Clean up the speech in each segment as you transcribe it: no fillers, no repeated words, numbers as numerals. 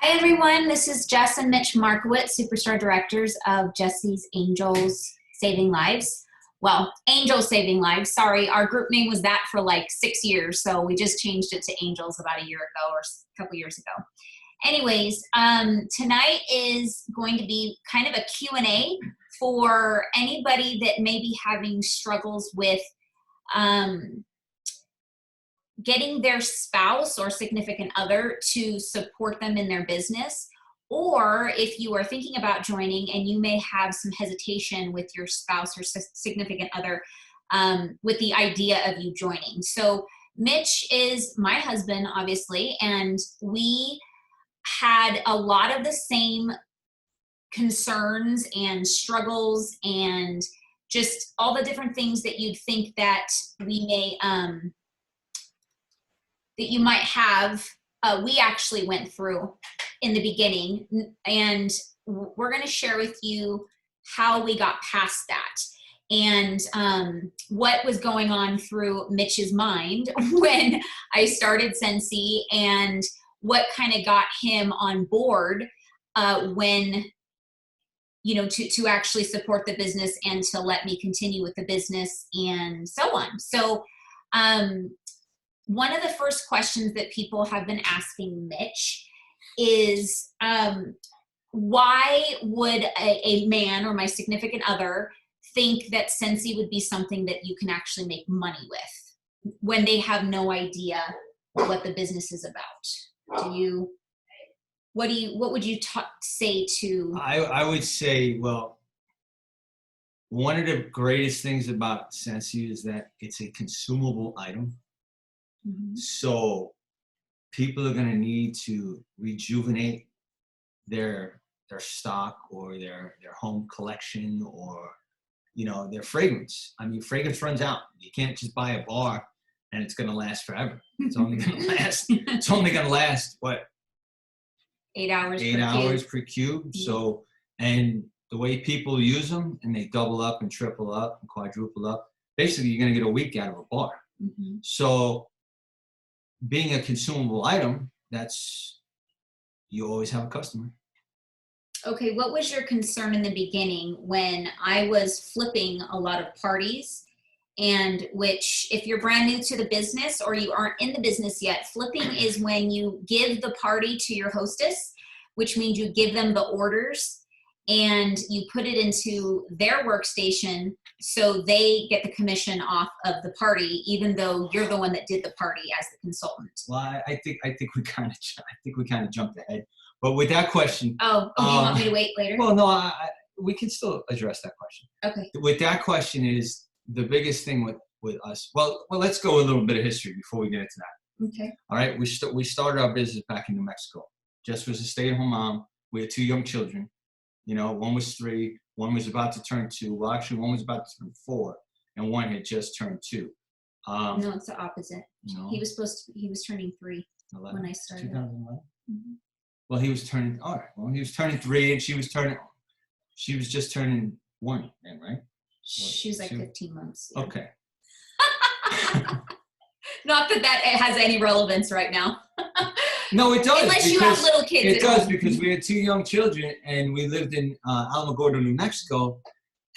Hi everyone, this is Jess and Mitch Markowitz, Superstar Directors of Jesse's Angels Saving Lives. Well, Angels Saving Lives, sorry, our group name was that for like 6 years, so we just changed it to Angels about a year ago or a couple years ago. Anyways, tonight is going to be kind of a Q&A for anybody that may be having struggles with getting their spouse or significant other to support them in their business, or if you are thinking about joining and you may have some hesitation with your spouse or significant other with the idea of you joining. So Mitch is my husband, obviously, and we had a lot of the same concerns and struggles and just all the different things that you'd think that we may that you might have, we actually went through in the beginning, and we're going to share with you how we got past that and what was going on through Mitch's mind when I started Scentsy and what kind of got him on board when, you know, to actually support the business and to let me continue with the business and so on. So, one of the first questions that people have been asking Mitch is, why would a man or my significant other think that Scentsy would be something that you can actually make money with when they have no idea what the business is about? What would you say to? I would say, well, one of the greatest things about Scentsy is that it's a consumable item. Mm-hmm. So people are going to need to rejuvenate their stock or their home collection or, you know, their fragrance. I mean, fragrance runs out. You can't just buy a bar and it's going to last forever. It's only going to last. It's only going to last what? 8 hours. 8 hours per cube. Mm-hmm. So, and the way people use them, and they double up and triple up and quadruple up. Basically, you're going to get a week out of a bar. Mm-hmm. So, being a consumable item, that's, you always have a customer. Okay, what was your concern in the beginning when I was flipping a lot of parties, and which, if you're brand new to the business or you aren't in the business yet, flipping is when you give the party to your hostess, which means you give them the orders and you put it into their workstation so they get the commission off of the party, even though you're the one that did the party as the consultant. Well, I think we kind of jumped ahead. But with that question, do you want me to wait later? Well, no, we can still address that question. Okay. With that question is the biggest thing with us. Well, let's go a little bit of history before we get into that. Okay. All right. We started our business back in New Mexico. Jess was a stay-at-home mom. We had 2 young children. You know, one was 3, one was about to turn 2. Well, actually, one was about to turn 4, and one had just turned 2. No, it's the opposite. No. He was turning 3 11, when I started. 2011. Mm-hmm. Well, he was turning. All right. Well, he was turning 3, and she was just turning 1, then, right? She was like 15 months. Yeah. Okay. Not that it has any relevance right now. No, it does. Unless you have little kids. It does, because we had 2 young children, and we lived in Alamogordo, New Mexico,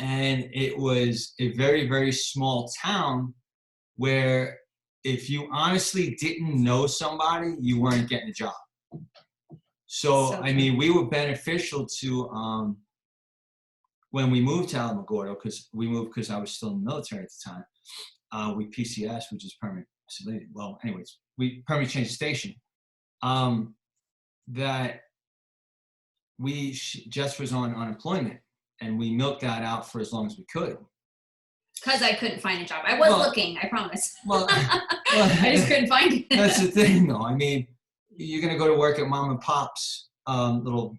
and it was a very, very small town where if you honestly didn't know somebody, you weren't getting a job. So I mean, we were beneficial to when we moved to Alamogordo, because I was still in the military at the time. We PCS, which is permanent. Well, anyways, we permanent change of station. That Jess was on unemployment, and we milked that out for as long as we could. Because I couldn't find a job. I was looking, I promise. Well, I just couldn't find it. That's the thing, though. I mean, you're going to go to work at mom and pop's little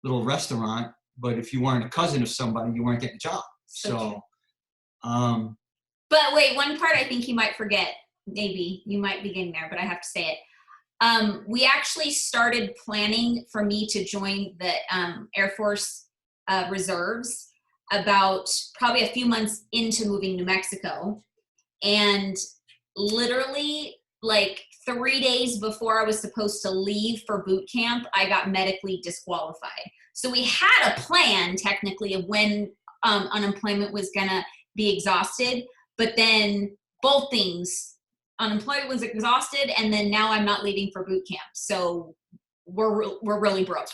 restaurant, but if you weren't a cousin of somebody, you weren't getting a job. So but wait, one part I think you might forget. Maybe you might be getting there, but I have to say it. We actually started planning for me to join the Air Force Reserves about probably a few months into moving to New Mexico. And literally like 3 days before I was supposed to leave for boot camp, I got medically disqualified. So we had a plan technically of when unemployment was gonna be exhausted, but then both things, unemployment was exhausted, and then now I'm not leaving for boot camp. So we're really broke.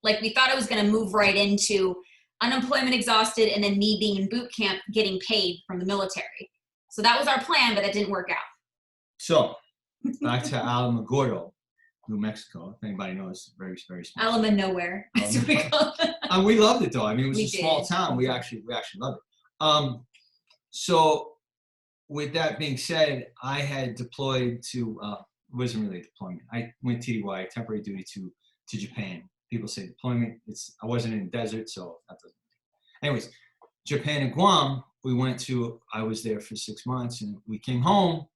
Like, we thought it was gonna move right into unemployment exhausted and then me being in boot camp getting paid from the military. So that was our plan, but that didn't work out. So back to Alamogordo, New Mexico. If anybody knows, very, very small. Alama nowhere. That's what we call it. And we loved it though. I mean, it was We a small did. town. We actually loved it. So with that being said, I had deployed to, it wasn't really a deployment. I went TDY, temporary duty to Japan. People say deployment. I wasn't in the desert, so that doesn't. Anyways, Japan and Guam, I was there for 6 months, and we came home,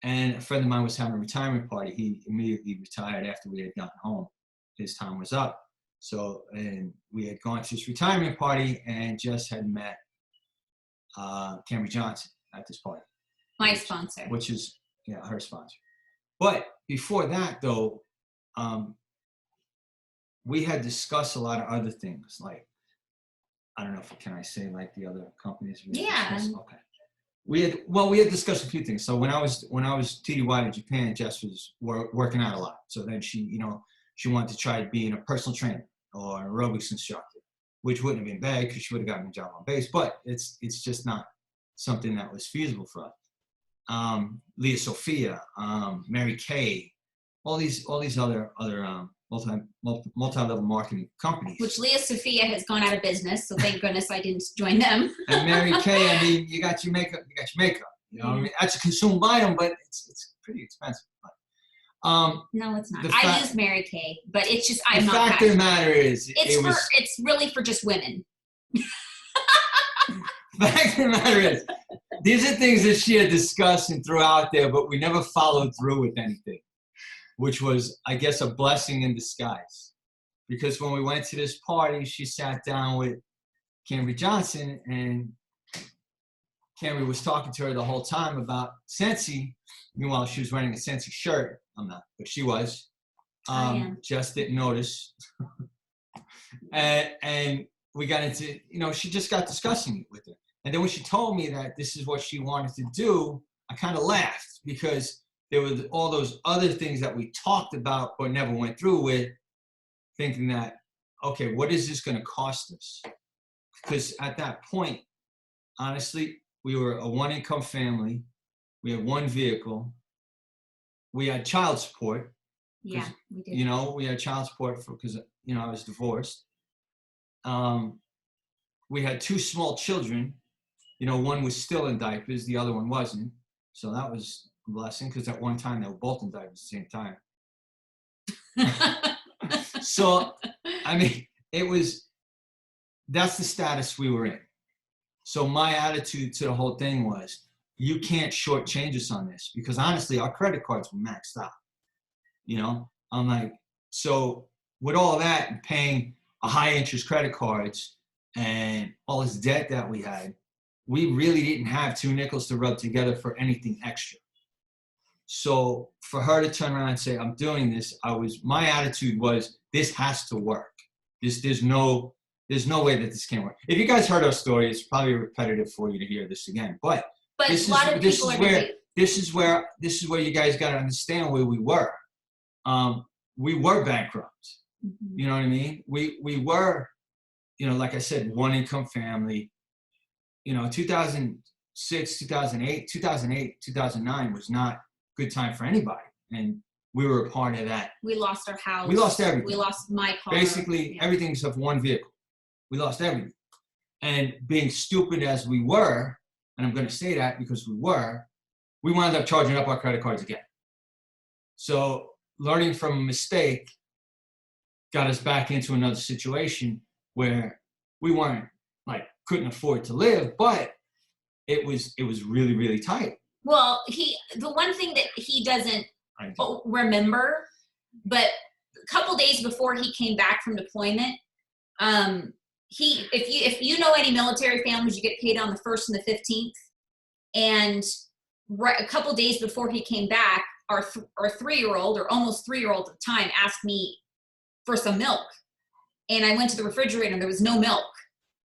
and a friend of mine was having a retirement party. He immediately retired after we had gotten home. His time was up. So, and we had gone to his retirement party, and Jess had met Camry Johnson at this party. My sponsor. Which is, yeah, her sponsor. But before that, though, we had discussed a lot of other things, like, I don't know can I say like the other companies? Yeah. Okay. We had discussed a few things. So when I was TDY to Japan, Jess was working out a lot. So then she wanted to try being a personal trainer or an aerobics instructor, which wouldn't have been bad because she would have gotten a job on base. But it's just not something that was feasible for us. Leah Sophia, Mary Kay, all these other multi-level marketing companies. Which Leah Sophia has gone out of business, so thank goodness I didn't join them. And Mary Kay, I mean, you got your makeup. You know, I mean, that's a consumed item, but it's pretty expensive. But, no, it's not. I use Mary Kay, but it's just I'm not. The fact of the matter is, it's really for just women. The fact of the matter is, these are things that she had discussed and threw out there, but we never followed through with anything, which was, I guess, a blessing in disguise. Because when we went to this party, she sat down with Camry Johnson, and Camry was talking to her the whole time about Scentsy. Meanwhile, she was wearing a Scentsy shirt. I'm not, but she was. Just didn't notice. and we got into, she just got discussing it with her. And then when she told me that this is what she wanted to do, I kind of laughed, because there were all those other things that we talked about but never went through with, thinking that, okay, what is this going to cost us? Because at that point, honestly, we were a one-income family. We had one vehicle. We had child support. Yeah, we did. We had child support because, I was divorced. We had 2 small children. One was still in diapers. The other one wasn't. So that was a blessing, because at one time they were both in diapers at the same time. So, I mean, that's the status we were in. So my attitude to the whole thing was, you can't shortchange us on this, because honestly, our credit cards were maxed out. I'm like, so with all that and paying a high interest credit cards and all this debt that we had, we really didn't have 2 nickels to rub together for anything extra. So for her to turn around and say, I'm doing this, my attitude was, this has to work. There's no way that this can't work. If you guys heard our story, it's probably repetitive for you to hear this again. But a lot of people are this is where you guys got to understand where we were. We were bankrupt. Mm-hmm. You know what I mean? We were, like I said, one income family. 2006, 2008, 2009 was not a good time for anybody. And we were a part of that. We lost our house. We lost everything. We lost my car. Basically, everything except one vehicle. We lost everything. And being stupid as we were, and I'm going to say that because we wound up charging up our credit cards again. So learning from a mistake got us back into another situation where we weren't, couldn't afford to live, but it was really, really tight. Well, the one thing that he doesn't remember, but a couple days before he came back from deployment, if you know any military families, you get paid on the 1st and the 15th. And a couple days before he came back, our 3-year-old, or almost 3-year-old at the time, asked me for some milk. And I went to the refrigerator and there was no milk.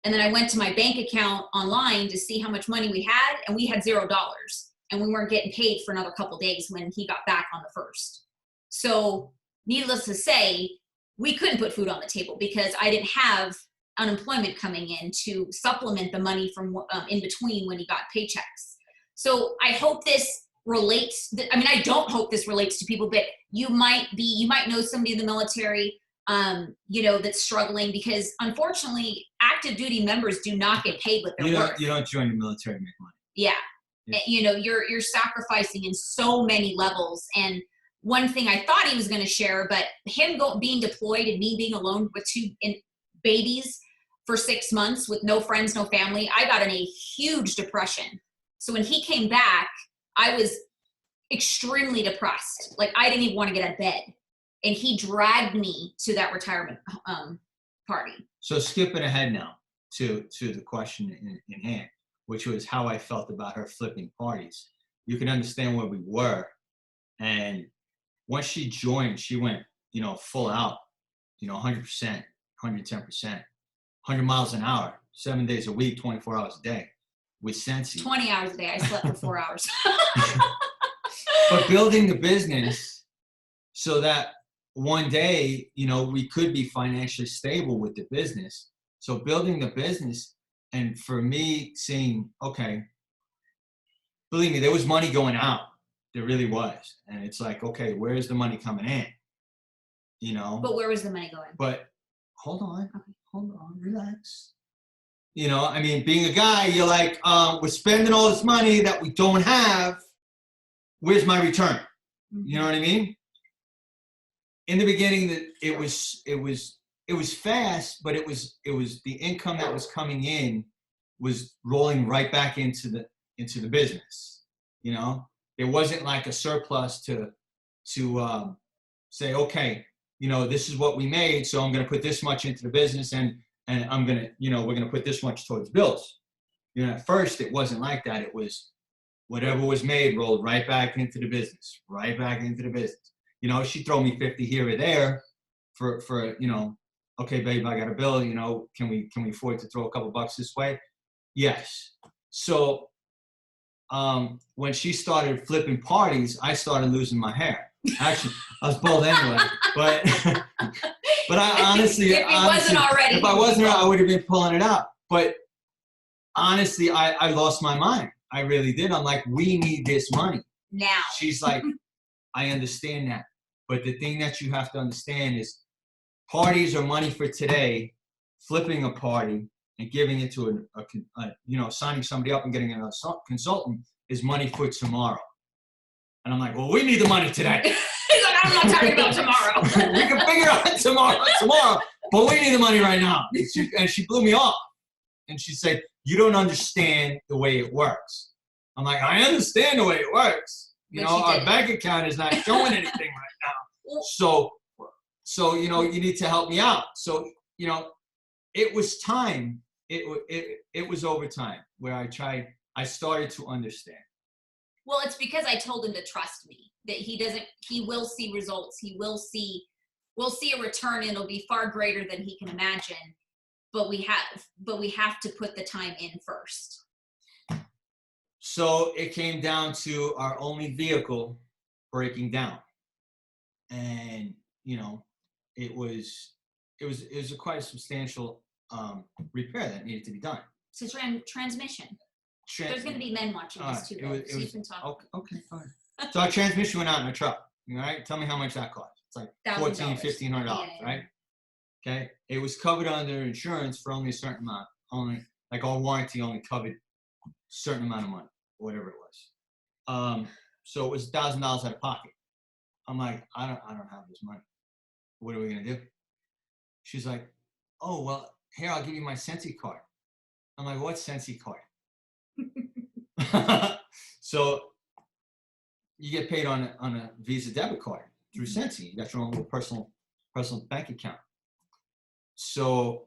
And then I went to my bank account online to see how much money we had, and we had $0. And we weren't getting paid for another couple days when he got back on the 1st. So needless to say, we couldn't put food on the table because I didn't have unemployment coming in to supplement the money from in between when he got paychecks. So I hope this relates. I mean, I don't hope this relates to people, but you might know somebody in the military, you know, that's struggling, because unfortunately active duty members do not get paid with their work. You don't join the military to make money. Yeah. You know, you're sacrificing in so many levels. And one thing I thought he was going to share, but him being deployed and me being alone with 2 babies for 6 months with no friends, no family, I got in a huge depression. So when he came back, I was extremely depressed. Like, I didn't even want to get out of bed. And he dragged me to that retirement party. So skipping ahead now to the question in hand, which was how I felt about her flipping parties. You can understand where we were. And once she joined, she went, you know, full out, you know, 100%, 110%, 100 miles an hour, 7 days a week, 24 hours a day with Scentsy. 20 hours a day. I slept for 4 hours. But building the business so that one day, you know, we could be financially stable with the business. So building the business, and for me saying, okay, believe me, there was money going out. There really was. And it's like, okay, where's the money coming in? You know? But where was the money going? But hold on, relax. You know, I mean, being a guy, you're like, we're spending all this money that we don't have. Where's my return? You know what I mean? In the beginning, it was fast, but it was the income that was coming in was rolling right back into the business. You know, there wasn't like a surplus to say, okay, you know, this is what we made, so I'm going to put this much into the business, and I'm going to, you know, we're going to put this much towards bills. You know, at first it wasn't like that. It was whatever was made rolled right back into the business, right back into the business. You know, she'd throw me 50 here or there for you know, okay, babe, I got a bill, you know, can we afford to throw a couple bucks this way? Yes. So when she started flipping parties, I started losing my hair. Actually, I was bald anyway, but I honestly, if I wasn't, I would have been pulling it out. But honestly, I lost my mind. I really did. I'm like, we need this money now. She's like, I understand that, but the thing that you have to understand is parties are money for today. Flipping a party and giving it to a you know, signing somebody up and getting a consultant is money for tomorrow. And I'm like, well, we need the money today. He's like, I'm not talking about tomorrow. We can figure out tomorrow, but we need the money right now. And she blew me off. And she said, you don't understand the way it works. I'm like, I understand the way it works. You know, our bank account is not showing anything right now. So, you know, you need to help me out. So, you know, it was time. It was over time where I started to understand. Well, it's because I told him to trust me, that he will see results. We'll see a return, and it'll be far greater than he can imagine. But we have to put the time in first. So it came down to our only vehicle breaking down. And, you know, it was quite a substantial repair that needed to be done. It's a transmission. There's going to be men watching this too, so you can talk. Okay, fine. So our transmission went out in our truck. All right, tell me how much that cost. It's like $1,400, $1,500, right? Okay, it was covered under insurance for only a certain amount. Only like our warranty only covered a certain amount of money, whatever it was. So it was $1,000 out of pocket. I'm like, I don't have this money. What are we gonna do? She's like, oh well, here, I'll give you my Scentsy card. I'm like, what Scentsy card? So you get paid on a Visa debit card through Scentsy. You got your own little personal bank account. So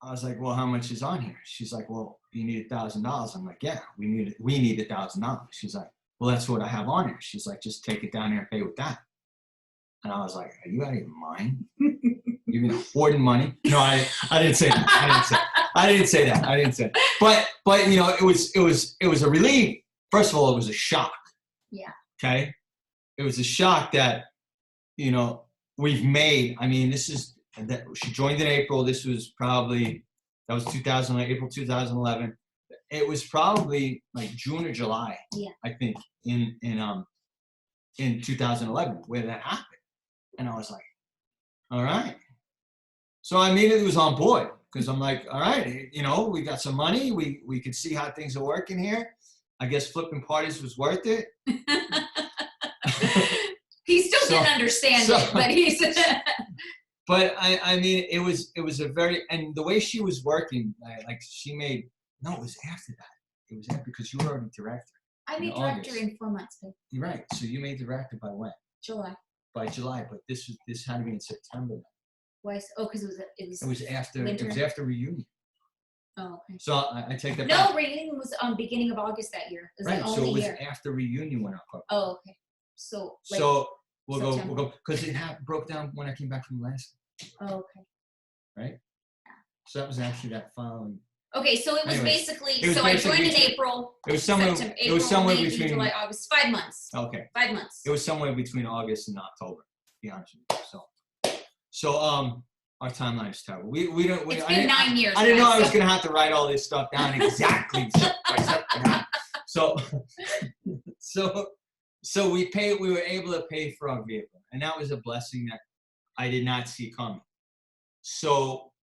I was like, well, how much is on here? She's like, well, you need $1,000. I'm like, yeah, we need $1,000. She's like, well, that's what I have on there. She's like, just take it down there and pay with that. And I was like, are you out of your mind? You've been hoarding money? No, I didn't say that. I didn't say that. But you know, it was a relief. First of all, it was a shock. Yeah. Okay. It was a shock that, you know, we've made. I mean, she joined in April. This was probably, that was April 2011. It was probably like June or July. Yeah. I think in 2011 where that happened. And I was like, all right. So I immediately was on board because I'm like, all right, you know, we got some money. We could see how things are working here. I guess flipping parties was worth it. He still didn't understand it, but he said. But I mean, it was a very, and the way she was working, like she made, no, it was after that. It was after, because you were already director. I made director in 4 months, babe. You're right. So you made director by when? July. By July, but this had to be in September. Why? Oh, because it was after winter. It was after reunion. Oh, okay. So I take that back. No, reunion was beginning of August that year. It was Right. the So it was year. after reunion when I cooked. Oh, okay. So we'll go because it broke down when I came back from Alaska. Oh, okay. Right. Yeah. So that was actually that following. Okay, so it was basically. So I joined in April. It was somewhere. September, it was somewhere May, between July, August. 5 months. Okay. 5 months. It was somewhere between August and October. To be honest with you. So our timeline is terrible. It's been 9 years. I didn't know I was going to have to write all this stuff down exactly. So we were able to pay for our vehicle, and that was a blessing that I did not see coming. So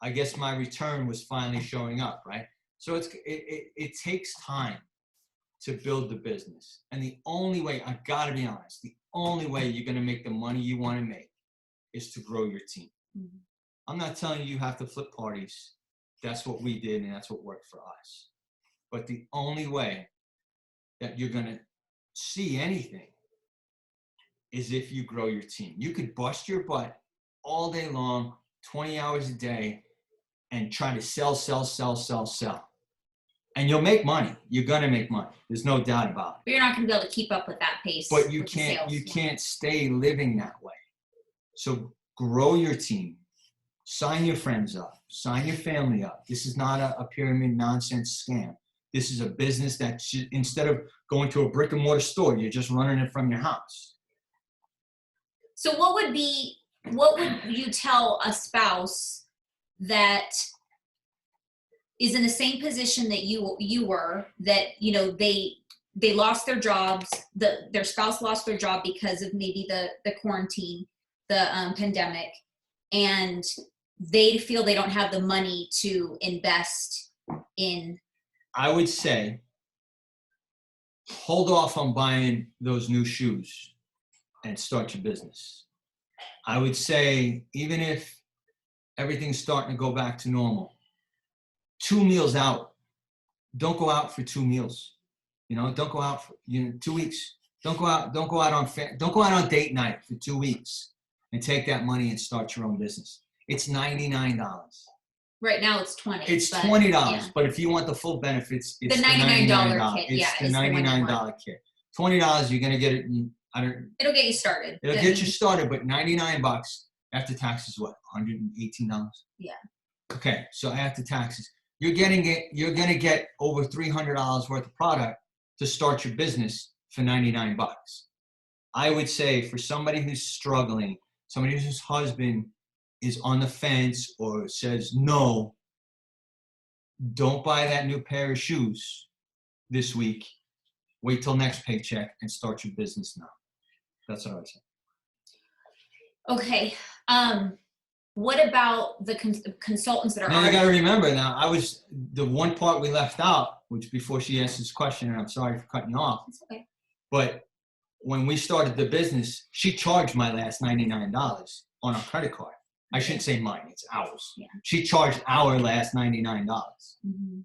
I guess my return was finally showing up, right? So it takes time to build the business, and the only way, I got to be honest, the only way you're going to make the money you want to make is to grow your team. Mm-hmm. I'm not telling you have to flip parties. That's what we did, and that's what worked for us. But the only way that you're going to see anything is if you grow your team. You could bust your butt all day long, 20 hours a day, and try to sell. And you'll make money. You're going to make money. There's no doubt about it. But you're not going to be able to keep up with that pace. But you can't stay living that way. So grow your team. Sign your friends up. Sign your family up. This is not a pyramid nonsense scam. This is a business that instead of going to a brick and mortar store, you're just running it from your house. So what would you tell a spouse that is in the same position that you were, that, you know, they lost their jobs, their spouse lost their job because of maybe the quarantine, the pandemic, and they feel they don't have the money to invest in? I would say hold off on buying those new shoes and start your business. I would say even if everything's starting to go back to normal, 2 meals out. Don't go out for 2 meals. You know, don't go out for 2 weeks. Don't go out on date night for 2 weeks and take that money and start your own business. It's $99. Right now it's $20. It's $20, yeah. But if you want the full benefits, it's the $99 kit. It's the $99 kit. $20, you're gonna get it. It'll get you started. It'll get you started, but $99 after taxes, what? $118. Yeah. Okay, so after taxes, you're gonna get over $300 worth of product to start your business for $99. I would say for somebody who's struggling, somebody whose husband is on the fence or says no, don't buy that new pair of shoes this week. Wait till next paycheck and start your business now. That's what I would say. Okay. What about the consultants that are? Now, I got to remember now, I was the one part we left out, which before she asked this question, and I'm sorry for cutting you off. It's okay. But when we started the business, she charged my last $99 on our credit card. I shouldn't say mine, it's ours. Yeah. She charged our last $99. Mm-hmm.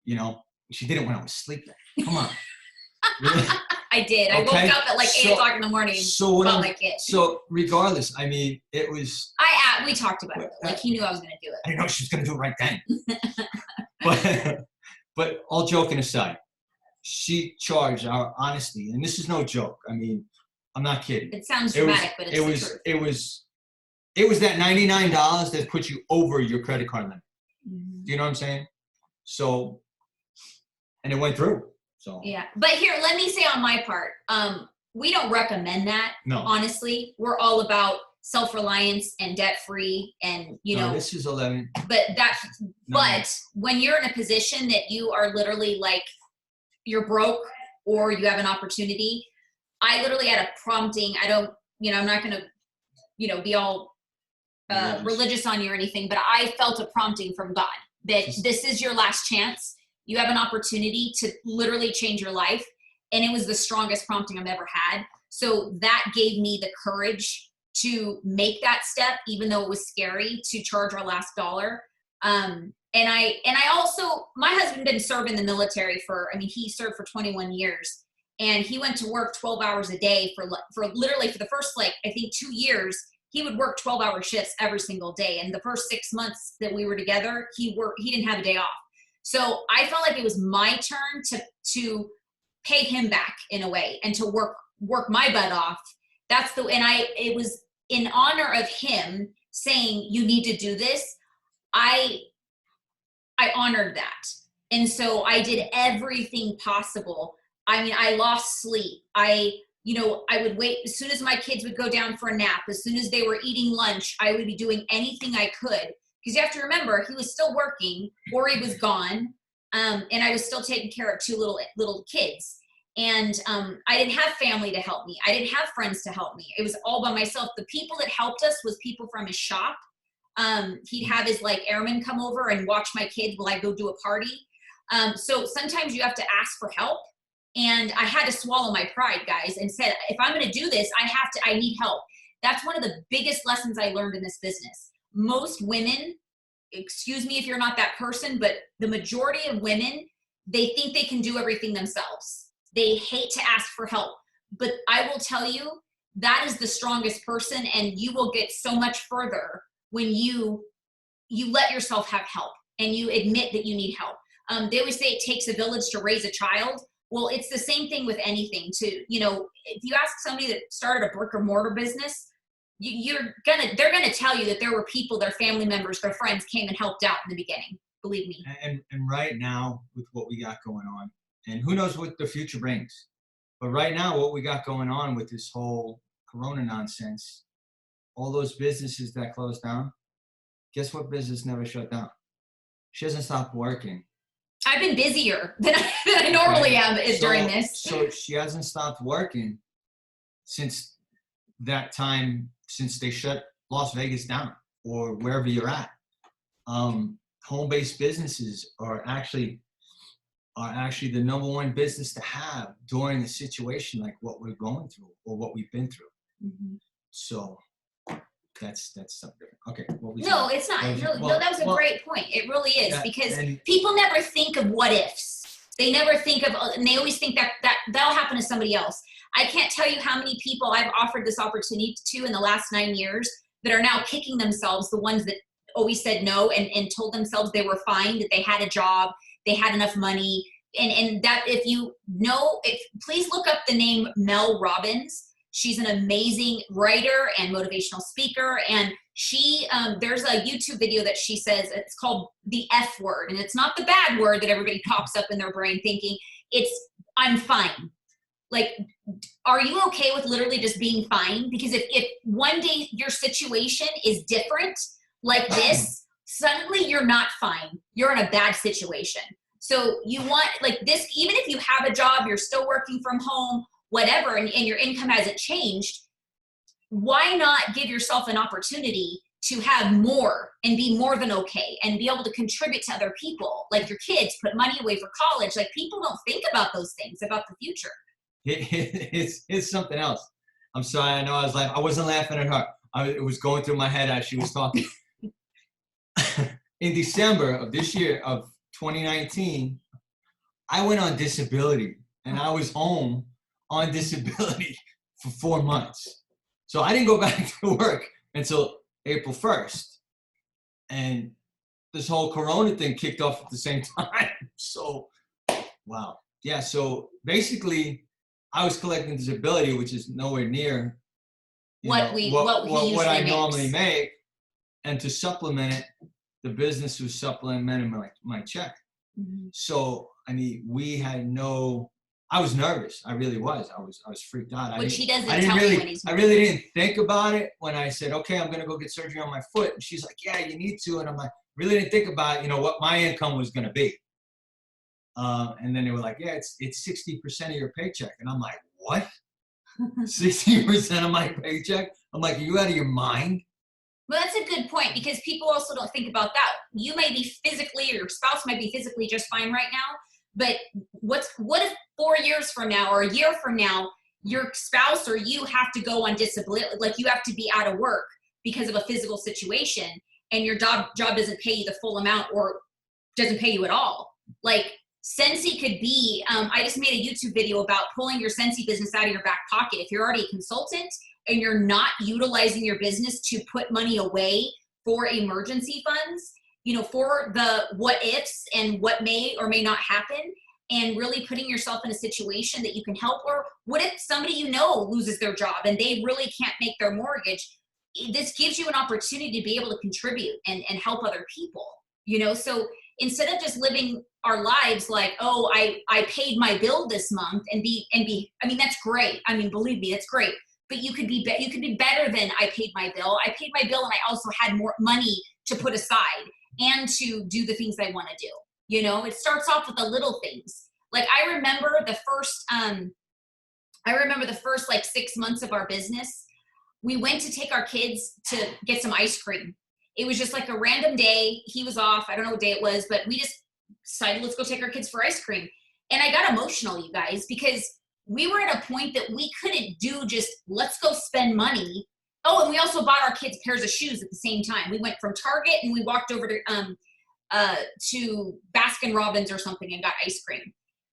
You know, she did it when I was sleeping. Come on. I did. I woke up at like 8 o'clock in the morning. So regardless, I mean, it was. We talked about it. Like he knew I was going to do it. I didn't know she was going to do it right then. But all joking aside, she charged our honesty, and this is no joke. I mean, I'm not kidding. It sounds dramatic, but it's the truth. It was that $99 that puts you over your credit card limit. Mm-hmm. Do you know what I'm saying? So, and it went through. So yeah, but here, let me say on my part, we don't recommend that. No. Honestly, we're all about self-reliance and debt-free, and this is 11. But when you're in a position that you are literally like you're broke or you have an opportunity, I literally had a prompting. I don't, I'm not gonna, be all religious on you or anything, but I felt a prompting from God that this is your last chance. You have an opportunity to literally change your life. And it was the strongest prompting I've ever had. So that gave me the courage to make that step, even though it was scary to charge our last dollar. And I also, my husband didn't serve in the military he served for 21 years, and he went to work 12 hours a day for literally for the first, I think 2 years, he would work 12-hour shifts every single day. And the first 6 months that we were together, he didn't have a day off. So I felt like it was my turn to pay him back in a way and to work my butt off. It was in honor of him saying, you need to do this. I honored that. And so I did everything possible. I lost sleep. I would wait as soon as my kids would go down for a nap, as soon as they were eating lunch, I would be doing anything I could. Because you have to remember, he was still working or he was gone. And I was still taking care of 2 little kids. And I didn't have family to help me. I didn't have friends to help me. It was all by myself. The people that helped us was people from his shop. He'd have his airmen come over and watch my kids while I go do a party. So sometimes you have to ask for help. And I had to swallow my pride, guys, and said, if I'm going to do this, I need help. That's one of the biggest lessons I learned in this business. Most women, excuse me if you're not that person, but the majority of women, they think they can do everything themselves. They hate to ask for help. But I will tell you, that is the strongest person, and you will get so much further when you let yourself have help and you admit that you need help. They always say it takes a village to raise a child. Well, it's the same thing with anything too. If you ask somebody that started a brick or mortar business, they're gonna tell you that there were people, their family members, their friends came and helped out in the beginning. Believe me. And right now, with what we got going on, and who knows what the future brings, but right now, what we got going on with this whole Corona nonsense, all those businesses that closed down, guess what business never shut down? She hasn't stopped working. I've been busier than I normally am during this. So she hasn't stopped working since that time, since they shut Las Vegas down or wherever you're at. Home-based businesses are actually the number one business to have during a situation like what we're going through or what we've been through. Mm-hmm. So that's something. Okay. No, it's not. No, that was a great point. It really is, because people never think of what ifs. They never think of, and they always think that that'll happen to somebody else. I can't tell you how many people I've offered this opportunity to in the last 9 years that are now kicking themselves, the ones that always said no and told themselves they were fine, that they had a job, they had enough money. And that please look up the name Mel Robbins. She's an amazing writer and motivational speaker. And there's a YouTube video that she says, it's called the F word. And it's not the bad word that everybody pops up in their brain thinking. It's, I'm fine. Are you okay with literally just being fine? Because if one day your situation is different like this, suddenly you're not fine. You're in a bad situation. So you want this, even if you have a job, you're still working from home, whatever, and your income hasn't changed, why not give yourself an opportunity to have more and be more than okay and be able to contribute to other people, like your kids, put money away for college. People don't think about those things, about the future. It's something else. I'm sorry. I know I wasn't laughing at her. It was going through my head as she was talking. In December of this year, of 2019, I went on disability, and I was home on disability for 4 months. So I didn't go back to work until April 1st. And this whole Corona thing kicked off at the same time. So, wow. Yeah, so basically, I was collecting disability, which is nowhere near, What he what I usually normally makes. make, and to supplement it, the business was supplementing my check. Mhm. So I mean, we had no. I was nervous. I really was. I was freaked out. Which he doesn't tell you when he's I nervous. really didn't think about it when I said, okay, I'm gonna go get surgery on my foot. And she's like, yeah, you need to. And I'm like, really didn't think about, what my income was gonna be. And then they were like, yeah, it's 60% of your paycheck. And I'm like, what? 60% of my paycheck? I'm like, are you out of your mind? Well, that's a good point, because people also don't think about that. You may be physically, or your spouse might be physically just fine right now, but what if 4 years from now or a year from now, your spouse or you have to go on disability, like you have to be out of work because of a physical situation, and your job doesn't pay you the full amount or doesn't pay you at all. Like Scentsy could be, I just made a YouTube video about pulling your Scentsy business out of your back pocket. If you're already a consultant and you're not utilizing your business to put money away for emergency funds, for the what ifs and what may or may not happen, and really putting yourself in a situation that you can help. Or what if somebody loses their job and they really can't make their mortgage? This gives you an opportunity to be able to contribute and help other people, so instead of just living our lives like, oh, I paid my bill this month and be, I mean, that's great. I mean, believe me, that's great. But you could be better than I paid my bill. I paid my bill and I also had more money to put aside and to do the things I want to do. It starts off with the little things. Like I remember the first like 6 months of our business, we went to take our kids to get some ice cream. It was just like a random day. He was off. I don't know what day it was, but we just decided, let's go take our kids for ice cream. And I got emotional, you guys, because we were at a point that we couldn't do just, let's go spend money. Oh, and we also bought our kids pairs of shoes at the same time. We went from Target and we walked over to Baskin Robbins or something and got ice cream.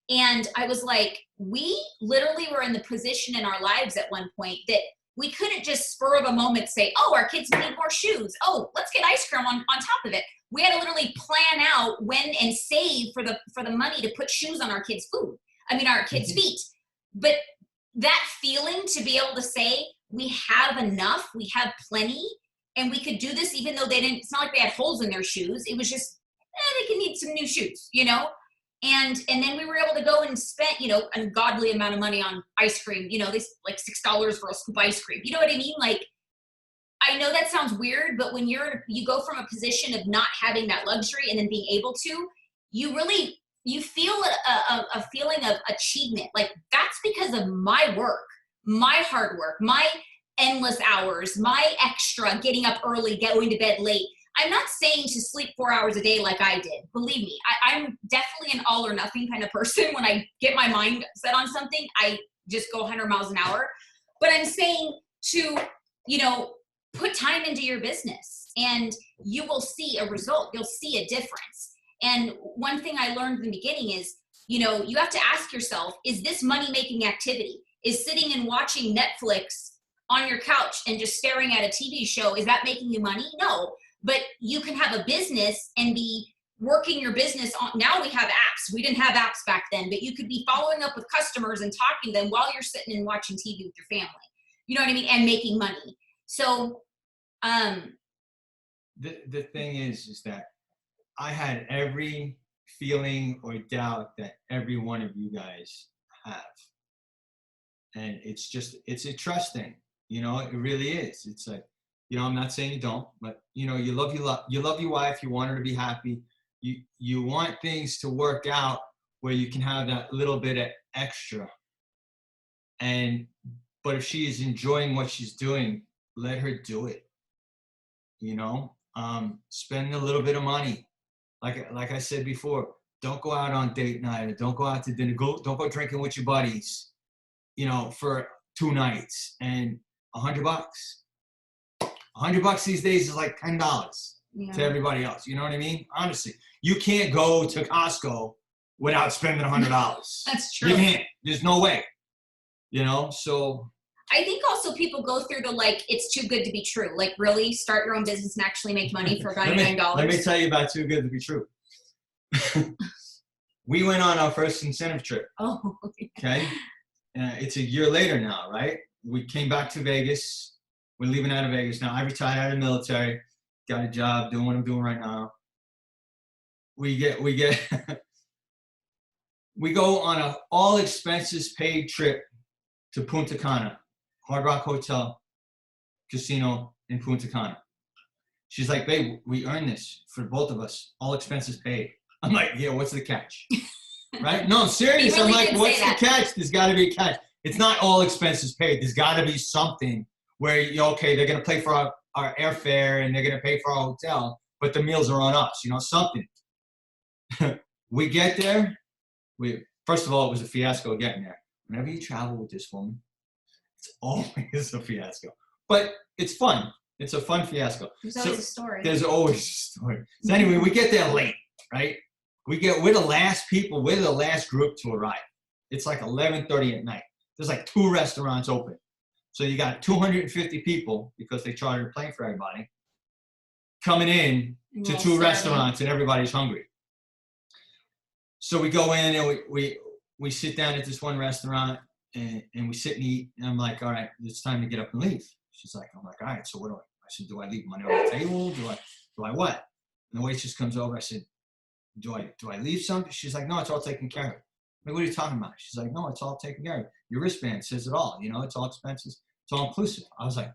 And I was like, we literally were in the position in our lives at one point that we couldn't just spur of a moment say, oh, our kids need more shoes. Oh, let's get ice cream on top of it. We had to literally plan out when and save for the money to put shoes on our kids' our kids' feet. But that feeling to be able to say, we have enough, we have plenty, and we could do this even though it's not like they had holes in their shoes. It was just, they could need some new shoes, And then we were able to go and spend, an ungodly amount of money on ice cream. This like $6 for a scoop of ice cream. You know what I mean? Like, I know that sounds weird, but when you go from a position of not having that luxury and then being able to, you feel a feeling of achievement. Like that's because of my work, my hard work, my endless hours, my extra getting up early, going to bed late. I'm not saying to sleep 4 hours a day like I did. Believe me, I'm definitely an all or nothing kind of person. When I get my mind set on something, I just go 100 miles an hour. But I'm saying to, put time into your business and you will see a result. You'll see a difference. And one thing I learned in the beginning is, you have to ask yourself, is this money-making activity? Is sitting and watching Netflix on your couch and just staring at a TV show, is that making you money? No. But you can have a business and be working your business on. Now we have apps. We didn't have apps back then, but you could be following up with customers and talking to them while you're sitting and watching TV with your family. You know what I mean? And making money. So, the thing is that I had every feeling or doubt that every one of you guys have. And it's a trust thing. It really is. It's like, I'm not saying you don't, but you love your wife, you want her to be happy. You want things to work out where you can have that little bit of extra. But if she is enjoying what she's doing, let her do it. Spend a little bit of money. Like I said before, don't go out on date night, or don't go out to dinner. Don't go drinking with your buddies, for 2 nights and $100. $100 these days is like $10 to everybody else. You know what I mean? Honestly, you can't go to Costco without spending $100. That's true. You can't. There's no way. So I think also people go through the, like, it's too good to be true. Like, really start your own business and actually make money for $99. Let me tell you about too good to be true. We went on our first incentive trip. Oh. Okay. It's a year later now, right? We came back to Vegas. We're leaving out of Vegas now. I retired out of the military, got a job, doing what I'm doing right now. We go on a all expenses paid trip to Punta Cana, Hard Rock Hotel, casino in Punta Cana. She's like, babe, we earned this for both of us, all expenses paid. I'm like, yeah, what's the catch? Right? No, I'm serious. Really, I'm like, what's the catch? There's got to be a catch. It's not all expenses paid. There's got to be something where, okay, they're going to pay for our airfare and they're going to pay for our hotel, but the meals are on us, something. We get there. First of all, it was a fiasco getting there. Whenever you travel with this woman, it's always a fiasco. But it's fun. It's a fun fiasco. There's always a story. There's always a story. So anyway, we get there late, right? We're the last people, we're the last group to arrive. It's like 11:30 at night. There's like 2 restaurants open. So you got 250 people, because they chartered a plane for everybody, coming in to 2 restaurants, and everybody's hungry. So we go in and we sit down at this one restaurant and we sit and eat. And I'm like, all right, it's time to get up and leave. She's like, I'm like, all right, so what do I said, do I leave money on the table? Do I what? And the waitress comes over. I said, do I leave something? She's like, no, it's all taken care of. I'm like, what are you talking about? She's like, no, it's all taken care of. Your wristband says it all. It's all expenses. It's all inclusive. I was like,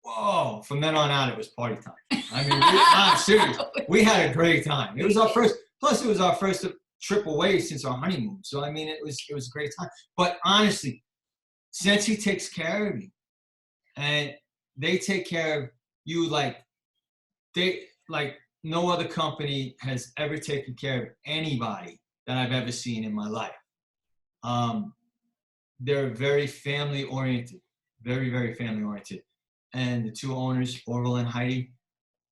whoa. From then on out, it was party time. I mean, I'm serious. We had a great time. It was our first, plus it was our first trip away since our honeymoon. So, I mean, it was a great time. But honestly, Scentsy takes care of you. And they take care of you like no other company has ever taken care of anybody that I've ever seen in my life. They're very family oriented, very, very family oriented. And the 2 owners, Orville and Heidi,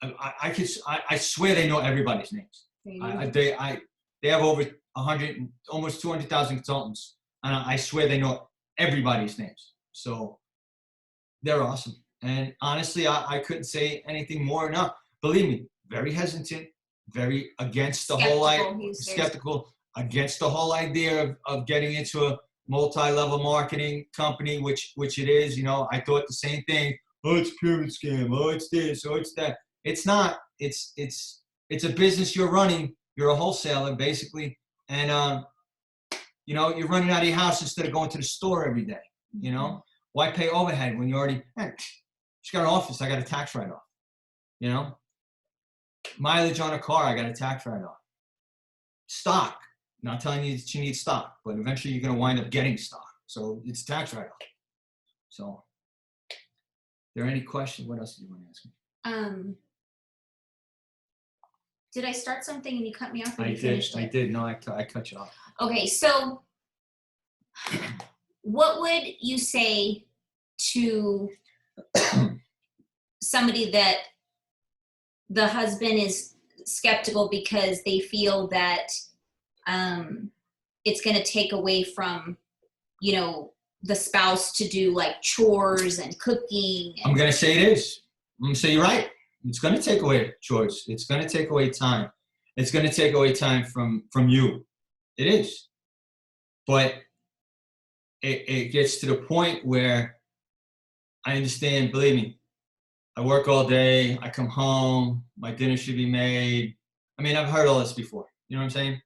I swear they know everybody's names. They have over 100, almost 200,000 consultants, and I swear they know everybody's names. So they're awesome. And honestly, I couldn't say anything more enough. Believe me, very hesitant, very against the whole idea, skeptical, against the whole idea of getting into a multi-level marketing company, which it is. I thought the same thing. Oh, it's a pyramid scam. Oh, it's this. Oh, it's that. It's not. It's a business you're running. You're a wholesaler, basically. And, you're running out of your house instead of going to the store every day, Why pay overhead when you already, she's got an office, I got a tax write-off, Mileage on a car, I got a tax write-off. Stock, not telling you that you need stock, but eventually you're going to wind up getting stock. So it's a tax write-off. So, are there any questions? What else do you want to ask me? Did I start something and you cut me off? Or I did. No, I cut you off. Okay, so what would you say to somebody that the husband is skeptical because they feel that it's going to take away from, the spouse to do like chores and cooking? I'm going to say it is. I'm going to say you're right. It's going to take away chores. It's going to take away time. It's going to take away time from you. It is. But it gets to the point where I understand, believe me, I work all day, I come home, my dinner should be made. I mean, I've heard all this before. You know what I'm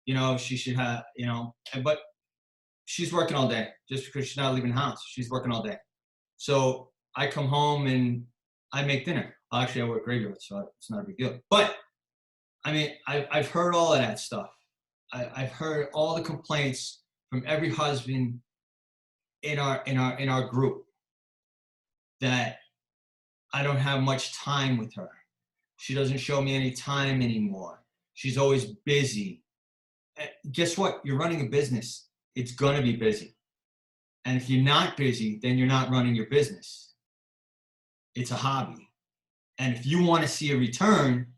saying? She should have, but she's working all day just because she's not leaving the house. She's working all day. So I come home and I make dinner. Actually, I work graveyard, so it's not a big deal. But, I mean, I've heard all of that stuff. I've heard all the complaints from every husband in our group that I don't have much time with her. She doesn't show me any time anymore. She's always busy. Guess what? You're running a business. It's going to be busy. And if you're not busy, then you're not running your business. It's a hobby. And if you want to see a return,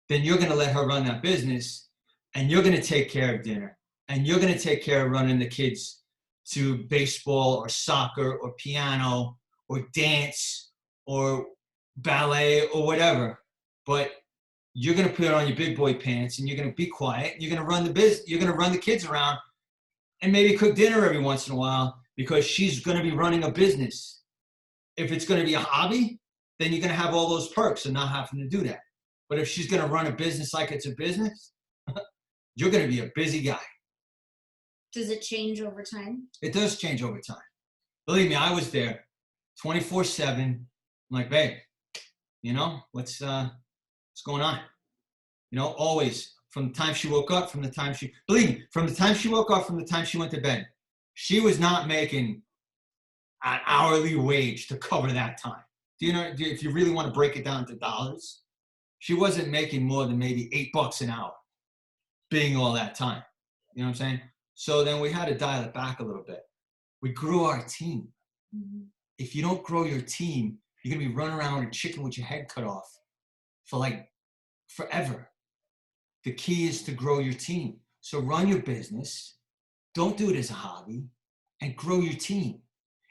then you're going to let her run that business, and you're going to take care of dinner, and you're going to take care of running the kids to baseball or soccer or piano or dance or ballet or whatever. But you're going to put on your big boy pants and you're going to be quiet. You're going to run the business. You're going to run the kids around and maybe cook dinner every once in a while because she's going to be running a business. If it's going to be a hobby, then you're going to have all those perks of not having to do that. But if she's going to run a business like it's a business, you're going to be a busy guy. Does it change over time? It does change over time. Believe me, I was there 24/7. I'm like, babe, you know, what's going on? You know, always from the time she woke up, from the time she, believe me, from the time she woke up, from the time she went to bed, she was not making an hourly wage to cover that time. Do you know, if you really want to break it down to dollars, she wasn't making more than maybe $8 an hour being all that time. You know what I'm saying? So then we had to dial it back a little bit. We grew our team. Mm-hmm. If you don't grow your team, you're going to be running around with a chicken with your head cut off for like forever. The key is to grow your team. So run your business. Don't do it as a hobby and grow your team.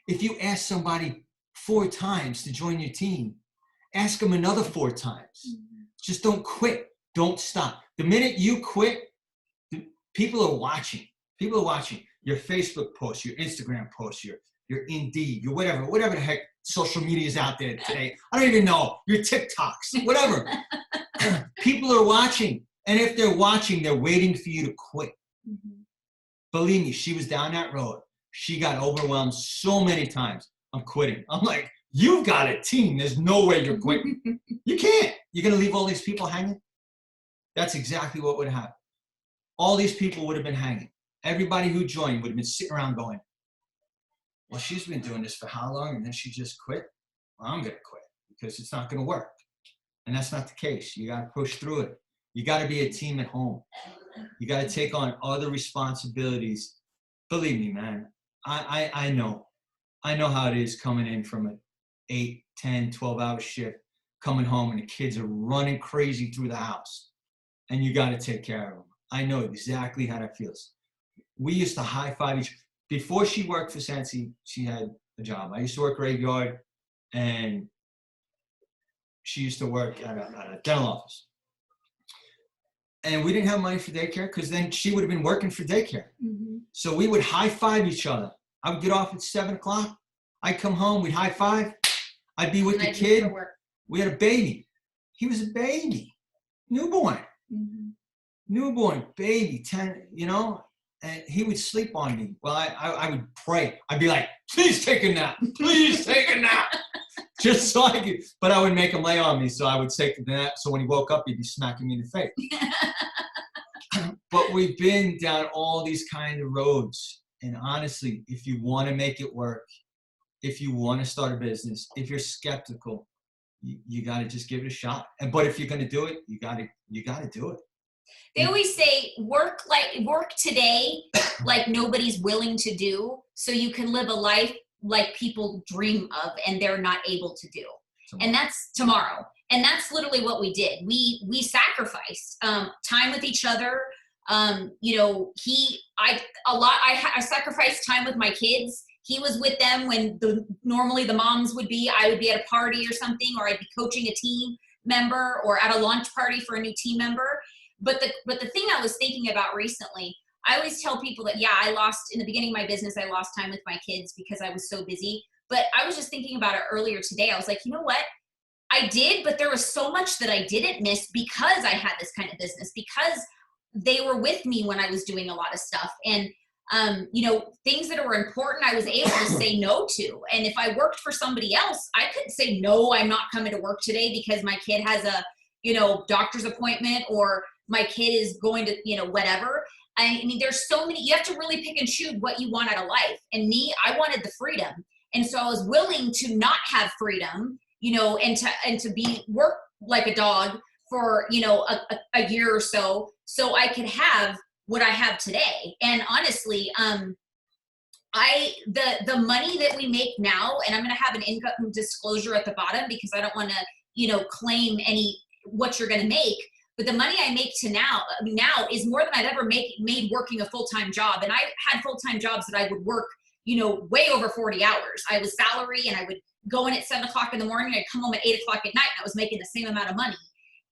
If you ask somebody 4 times to join your team, ask them another 4 times. Mm-hmm. Just don't quit. Don't stop. The minute you quit, people are watching. People are watching your Facebook posts, your Instagram posts, your Indeed, your whatever the heck social media is out there today. I don't even know. Your TikToks, whatever. People are watching. And if they're watching, they're waiting for you to quit. Mm-hmm. Believe me, she was down that road. She got overwhelmed so many times. I'm quitting. I'm like, you've got a team. There's no way you're quitting. You can't. You're going to leave all these people hanging? That's exactly what would happen. All these people would have been hanging. Everybody who joined would have been sitting around going, well, she's been doing this for how long? And then she just quit? Well, I'm going to quit because it's not going to work. And that's not the case. You got to push through it. You got to be a team at home. You got to take on other responsibilities. Believe me, man, I know how it is coming in from an 8, 10, 12-hour shift, coming home and the kids are running crazy through the house and you got to take care of them. I know exactly how that feels. We used to high-five each. Before she worked for Scentsy, she had a job. I used to work graveyard, and she used to work at a dental office. And we didn't have money for daycare because then she would have been working for daycare. Mm-hmm. So we would high-five each other. I would get off at 7 o'clock. I'd come home. We'd high-five. I'd be with the kid. We had a baby. He was a baby. Newborn. Mm-hmm. Newborn, baby, 10, you know, and he would sleep on me. Well, I would pray. I'd be like, please take a nap. Please take a nap. Just so I could, but I would make him lay on me. So I would take a nap. So when he woke up, he'd be smacking me in the face. But we've been down all these kind of roads. And honestly, if you want to make it work, if you want to start a business, if you're skeptical, you got to just give it a shot. But if you're going to do it, you got to do it. They always say work today like nobody's willing to do, so you can live a life like people dream of and they're not able to do. Tomorrow. And that's tomorrow. And that's literally what we did. We sacrificed time with each other. You know, I sacrificed time with my kids. He was with them when normally the moms would be. I would be at a party or something, or I'd be coaching a team member or at a launch party for a new team member. But the thing I was thinking about recently, I always tell people that, yeah, in the beginning of my business, I lost time with my kids because I was so busy. But I was just thinking about it earlier today. I was like, you know what? I did, but there was so much that I didn't miss because I had this kind of business, because they were with me when I was doing a lot of stuff. And, you know, things that were important, I was able to say no to. And if I worked for somebody else, I couldn't say, no, I'm not coming to work today because my kid has a, you know, doctor's appointment, or my kid is going to, you know, whatever. I mean, there's so many, you have to really pick and choose what you want out of life. And me, I wanted the freedom. And so I was willing to not have freedom, you know, and to work like a dog for, you know, a year or so I could have what I have today. And honestly, the money that we make now, and I'm going to have an income disclosure at the bottom because I don't want to, you know, claim what you're going to make. But the money I make now is more than I've ever made working a full-time job. And I had full-time jobs that I would work, you know, way over 40 hours. I was salary, and I would go in at 7 o'clock in the morning. I'd come home at 8 o'clock at night, and I was making the same amount of money.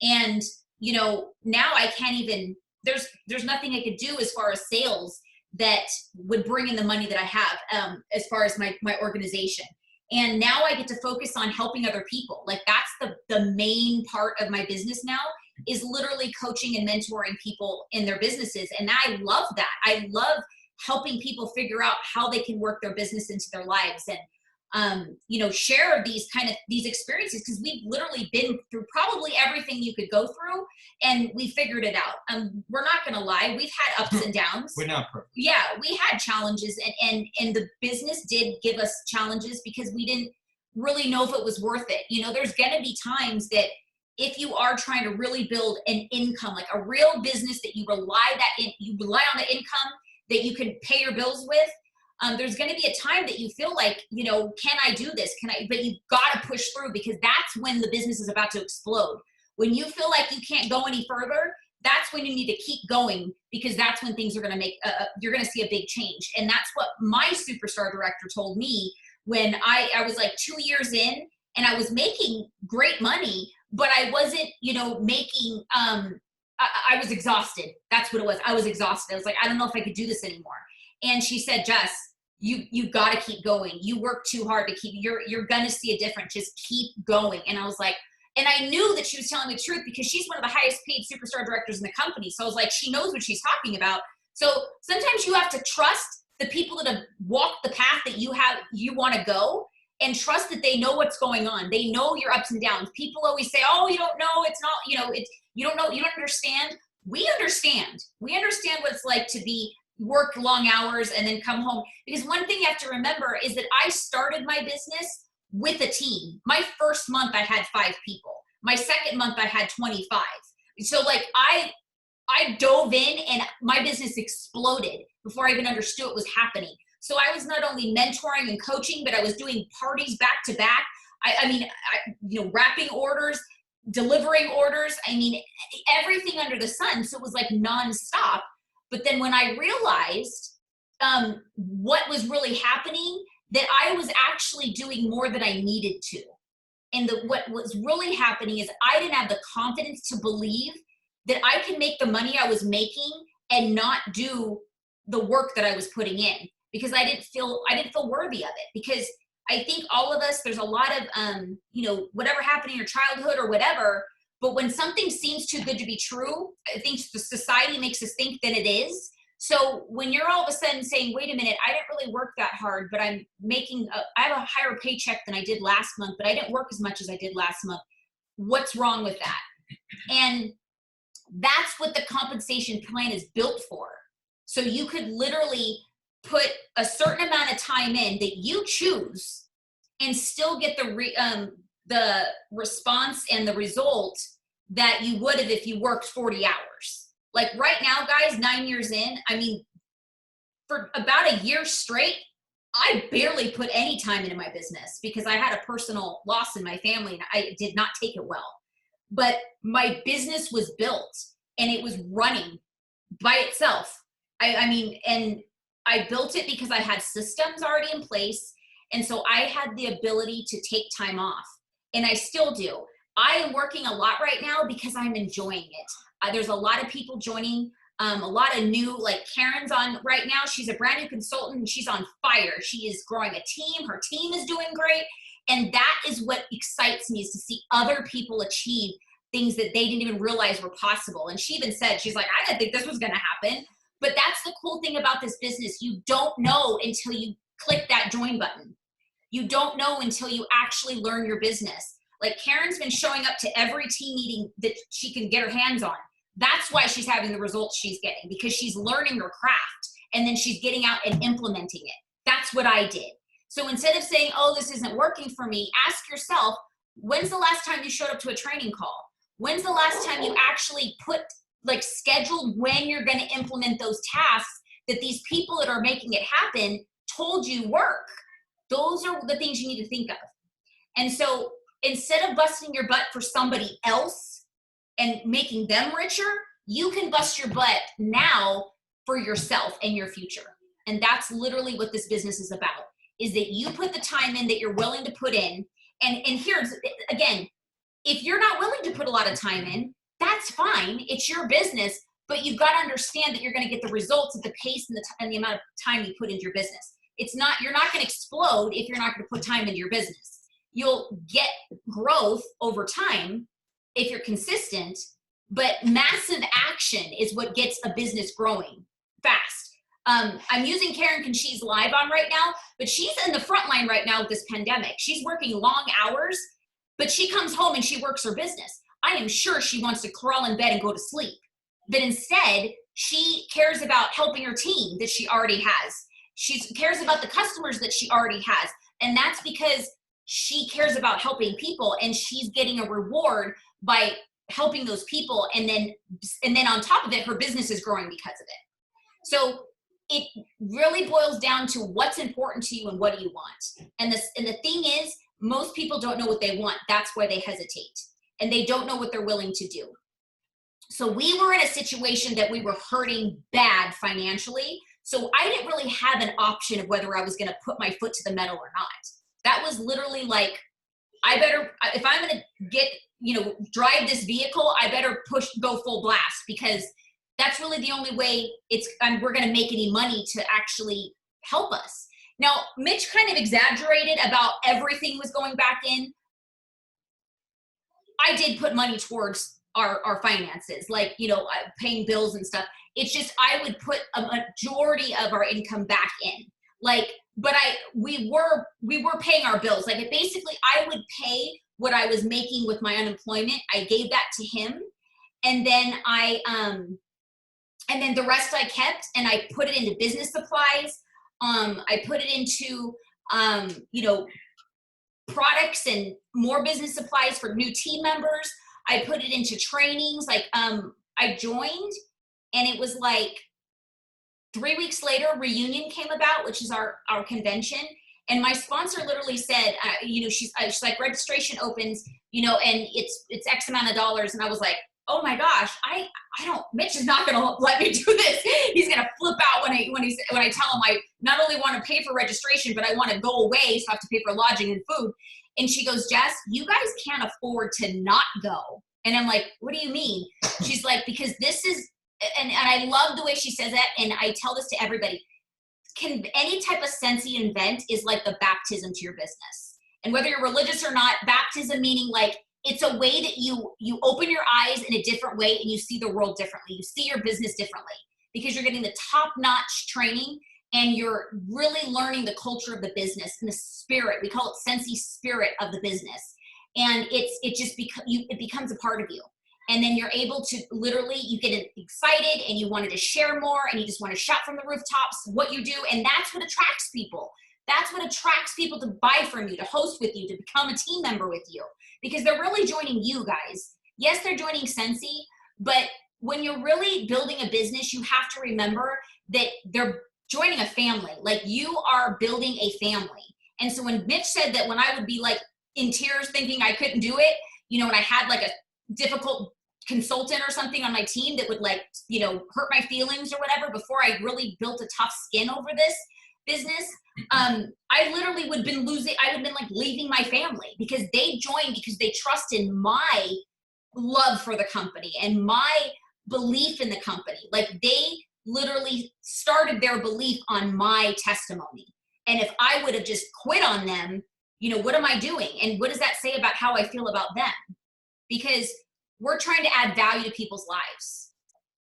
And you know, now I can't even, there's nothing I could do as far as sales that would bring in the money that I have, as far as my organization. And now I get to focus on helping other people. Like that's the main part of my business now, is literally coaching and mentoring people in their businesses. And I love that. I love helping people figure out how they can work their business into their lives, and you know, share these experiences, because we've literally been through probably everything you could go through, and we figured it out. We're not gonna lie, we've had ups and downs. We're not perfect. Yeah, we had challenges, and the business did give us challenges because we didn't really know if it was worth it. You know, there's gonna be times that if you are trying to really build an income, like a real business that you rely on the income that you can pay your bills with, there's going to be a time that you feel like, you know, can I do this? But you've got to push through, because that's when the business is about to explode. When you feel like you can't go any further, that's when you need to keep going, because that's when things are going to make, you're going to see a big change. And that's what my superstar director told me when I was like 2 years in, and I was making great money, but I wasn't, you know, making, I was exhausted. That's what it was. I was exhausted. I was like, I don't know if I could do this anymore. And she said, Jess, you got to keep going. You work too hard to keep, you're going to see a difference. Just keep going. And I was like, and I knew that she was telling me the truth, because she's one of the highest paid superstar directors in the company. So I was like, she knows what she's talking about. So sometimes you have to trust the people that have walked the path that you want to go, and trust that they know what's going on. They know your ups and downs. People always say, oh, you don't know. It's not, you know, you don't know. You don't understand. We understand. We understand what it's like to work long hours and then come home. Because one thing you have to remember is that I started my business with a team. My first month I had 5 people. My second month I had 25. So like I dove in, and my business exploded before I even understood what was happening. So I was not only mentoring and coaching, but I was doing parties back to back. I mean, you know, wrapping orders, delivering orders. I mean, everything under the sun. So it was like nonstop. But then when I realized what was really happening, that I was actually doing more than I needed to. And what was really happening is I didn't have the confidence to believe that I could make the money I was making and not do the work that I was putting in, because I didn't feel worthy of it. Because I think all of us, there's a lot of, you know, whatever happened in your childhood or whatever, but when something seems too good to be true, I think the society makes us think that it is. So when you're all of a sudden saying, wait a minute, I didn't really work that hard, but I'm making, I have a higher paycheck than I did last month, but I didn't work as much as I did last month. What's wrong with that? And that's what the compensation plan is built for. So you could literally put a certain amount of time in that you choose and still get the response and the result that you would have if you worked 40 hours. Like right now, guys, 9 years in, I mean, for about a year straight, I barely put any time into my business because I had a personal loss in my family and I did not take it well. But my business was built and it was running by itself. I mean, and I built it because I had systems already in place. And so I had the ability to take time off, and I still do. I am working a lot right now because I'm enjoying it. There's a lot of people joining, a lot of new, like Karen's on right now. She's a brand new consultant and she's on fire. She is growing a team. Her team is doing great. And that is what excites me, is to see other people achieve things that they didn't even realize were possible. And she even said, she's like, I didn't think this was going to happen. But that's the cool thing about this business. You don't know until you click that join button. You don't know until you actually learn your business. Like Karen's been showing up to every team meeting that she can get her hands on. That's why she's having the results she's getting, because she's learning her craft and then she's getting out and implementing it. That's what I did. So instead of saying, oh, this isn't working for me, ask yourself, when's the last time you showed up to a training call? When's the last time you actually scheduled when you're going to implement those tasks that these people that are making it happen told you work? Those are the things you need to think of. And so instead of busting your butt for somebody else and making them richer, you can bust your butt now for yourself and your future. And that's literally what this business is about, is that you put the time in that you're willing to put in. And here's, again, if you're not willing to put a lot of time in, that's fine. It's your business, but you've got to understand that you're going to get the results at the pace and the amount of time you put into your business. You're not going to explode if you're not going to put time into your business. You'll get growth over time if you're consistent, but massive action is what gets a business growing fast. I'm using Karen because she's live on right now, but she's in the front line right now with this pandemic. She's working long hours, but she comes home and she works her business. I am sure she wants to crawl in bed and go to sleep, but instead she cares about helping her team that she already has. She cares about the customers that she already has. And that's because she cares about helping people, and she's getting a reward by helping those people. And then on top of it, her business is growing because of it. So it really boils down to what's important to you and what do you want. And the thing is, most people don't know what they want. That's why they hesitate, and they don't know what they're willing to do. So we were in a situation that we were hurting bad financially. So I didn't really have an option of whether I was going to put my foot to the metal or not. That was literally like, if I'm going to drive this vehicle, I better go full blast, because that's really the only way we're going to make any money to actually help us. Now, Mitch kind of exaggerated about everything was going back in. I did put money towards our finances, like, paying bills and stuff. It's just, I would put a majority of our income back in. But we were paying our bills. Basically, I would pay what I was making with my unemployment. I gave that to him. And then and then the rest I kept, and I put it into business supplies. I put it into, products and more business supplies for new team members. I put it into trainings. I joined, and it was 3 weeks later, Reunion came about, which is our convention. And my sponsor literally said, she's like, registration opens, and it's X amount of dollars. And I was like, oh my gosh, Mitch is not going to let me do this. He's going to flip out when I tell him I not only want to pay for registration, but I want to go away, so I have to pay for lodging and food. And she goes, Jess, you guys can't afford to not go. And I'm like, what do you mean? She's like, because this is, and I love the way she says that, and I tell this to everybody. Any type of Scentsy event is like the baptism to your business. And whether you're religious or not, baptism meaning it's a way that you open your eyes in a different way, and you see the world differently. You see your business differently, because you're getting the top-notch training, and you're really learning the culture of the business and the spirit. We call it Scentsy spirit of the business. And it becomes a part of you. And then you're able to you get excited, and you wanted to share more, and you just want to shout from the rooftops what you do. And that's what attracts people. That's what attracts people to buy from you, to host with you, to become a team member with you, because they're really joining you guys. Yes, they're joining Scentsy, but when you're really building a business, you have to remember that they're joining a family. You are building a family. And so when Mitch said that, when I would be in tears thinking I couldn't do it, when I had a difficult consultant or something on my team that would hurt my feelings or whatever, before I really built a tough skin over this business, I literally would have been leaving my family, because they joined because they trust in my love for the company and my belief in the company. They literally started their belief on my testimony. And if I would have just quit on them, what am I doing? And what does that say about how I feel about them? Because we're trying to add value to people's lives.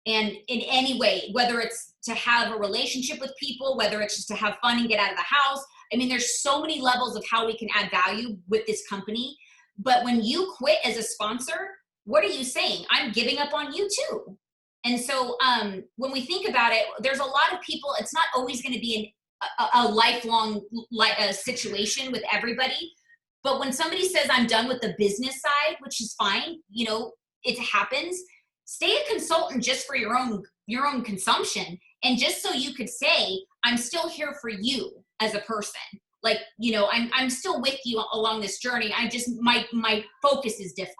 And in any way, whether it's to have a relationship with people, whether it's just to have fun and get out of the house. I mean, there's so many levels of how we can add value with this company. But when you quit as a sponsor, what are you saying? I'm giving up on you too. And so when we think about it, there's a lot of people, it's not always going to be a lifelong situation with everybody. But when somebody says, I'm done with the business side, which is fine, it happens. Stay a consultant just for your own consumption, and just so you could say, I'm still here for you as a person. I'm still with you along this journey. My focus is different.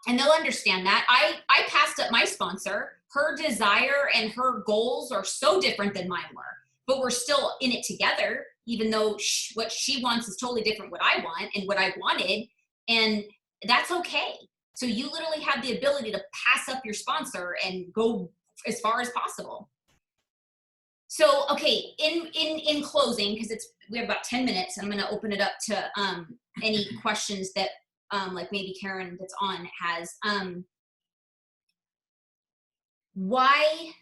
And they'll understand that. I passed up my sponsor. Her desire and her goals are so different than mine were, but we're still in it together, even though what she wants is totally different what I want and what I wanted. And that's okay. So you literally have the ability to pass up your sponsor and go as far as possible. So, okay, in closing, because we have about 10 minutes, I'm going to open it up to any questions that like maybe Karen that's on has. Why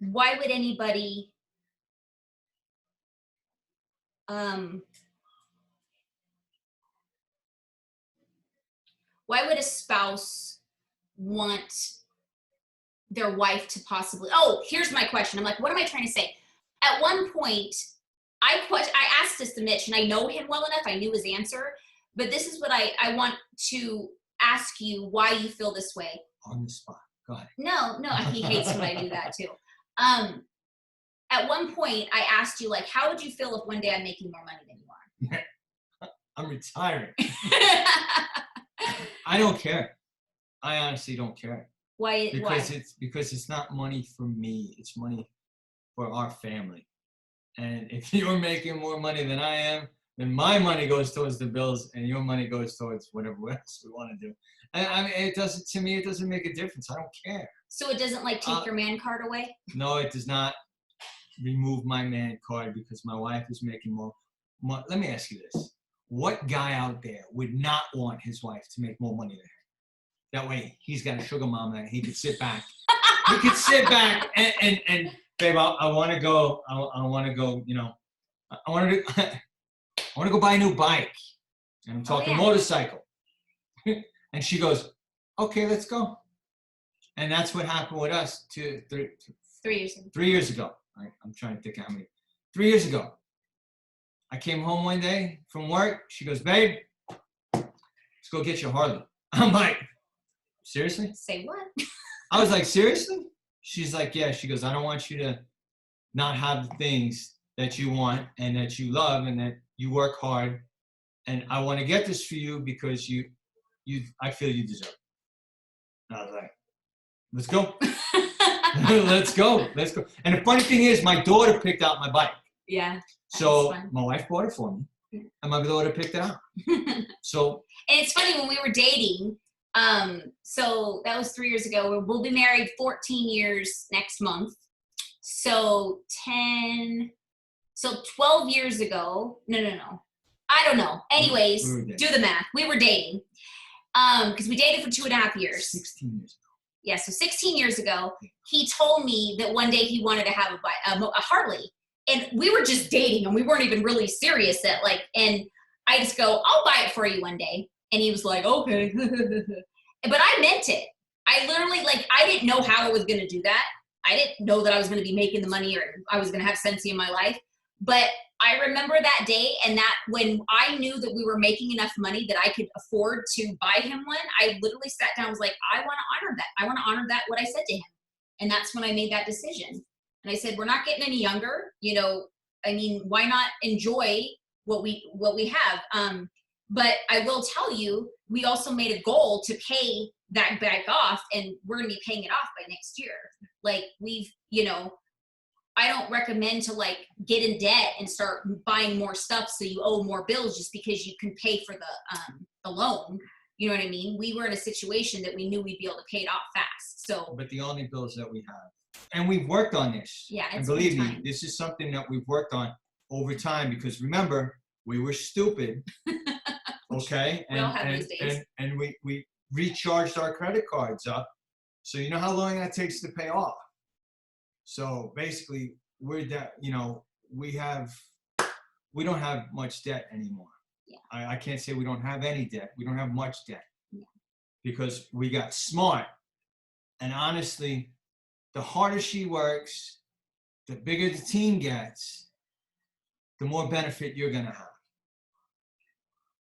would anybody why would a spouse want their wife to possibly, oh, here's my question. I'm like, what am I trying to say? At one point, I asked this to Mitch, and I know him well enough. I knew his answer, but this is what I want to ask you, why you feel this way. On the spot. Go ahead. No, he hates when I do that too. At one point, I asked you, like, how would you feel if one day I'm making more money than you are? I'm retiring. I don't care. I honestly don't care. Why? Because it's not money for me. It's money for our family. And if you're making more money than I am, then my money goes towards the bills, and your money goes towards whatever else we want to do. And I mean, it doesn't make a difference. I don't care. So it doesn't like take your man card away? No, it does not remove my man card because my wife is making more. Let me ask you this. What guy out there would not want his wife to make more money than him? That way, he's got a sugar mama and he could sit back. He could sit back and babe, I want to go. I want to go. You know, I want to go buy a new bike. And I'm talking motorcycle. And she goes, okay, let's go. And that's what happened with us 3 years ago. 3 years ago. I'm trying to think how many. 3 years ago. I came home one day from work. She goes, babe, let's go get your Harley. I'm like, seriously? Say what? I was like, seriously? She's like, yeah. She goes, I don't want you to not have the things that you want and that you love and that you work hard. And I want to get this for you because I feel you deserve it. And I was like, let's go. Let's go. Let's go. And the funny thing is, my daughter picked out my bike. Yeah. So my wife bought it for me, and my daughter picked it out. So. And it's funny, when we were dating, so that was 3 years ago. We'll be married 14 years next month. So 12 years ago. No. I don't know. Anyways, do the math. We were dating. Because we dated for 2.5 years. 16 years ago. Yeah, so 16 years ago, he told me that one day he wanted to have a Harley. And we were just dating, and we weren't even really serious and I just go, I'll buy it for you one day. And he was like, okay. But I meant it. I literally, I didn't know how I was going to do that. I didn't know that I was going to be making the money or I was going to have Scentsy in my life. But I remember that day, and that when I knew that we were making enough money that I could afford to buy him one, I literally sat down and was like, I want to honor that. I want to honor that, what I said to him. And that's when I made that decision. And I said, we're not getting any younger. I mean, why not enjoy what we have? But I will tell you, we also made a goal to pay that back off, and we're going to be paying it off by next year. I don't recommend to get in debt and start buying more stuff so you owe more bills just because you can pay for the loan. You know what I mean? We were in a situation that we knew we'd be able to pay it off fast. So, but the only bills that we have, and we've worked on this. Yeah, and believe me, this is something that we've worked on over time, because remember, we were stupid. Okay, we all have these days. And we recharged our credit cards up. So you know how long that takes to pay off. So basically, we're that, we don't have much debt anymore. Yeah. I can't say we don't have any debt. We don't have much debt. Yeah. Because we got smart. And honestly, the harder she works, the bigger the team gets, the more benefit you're going to have.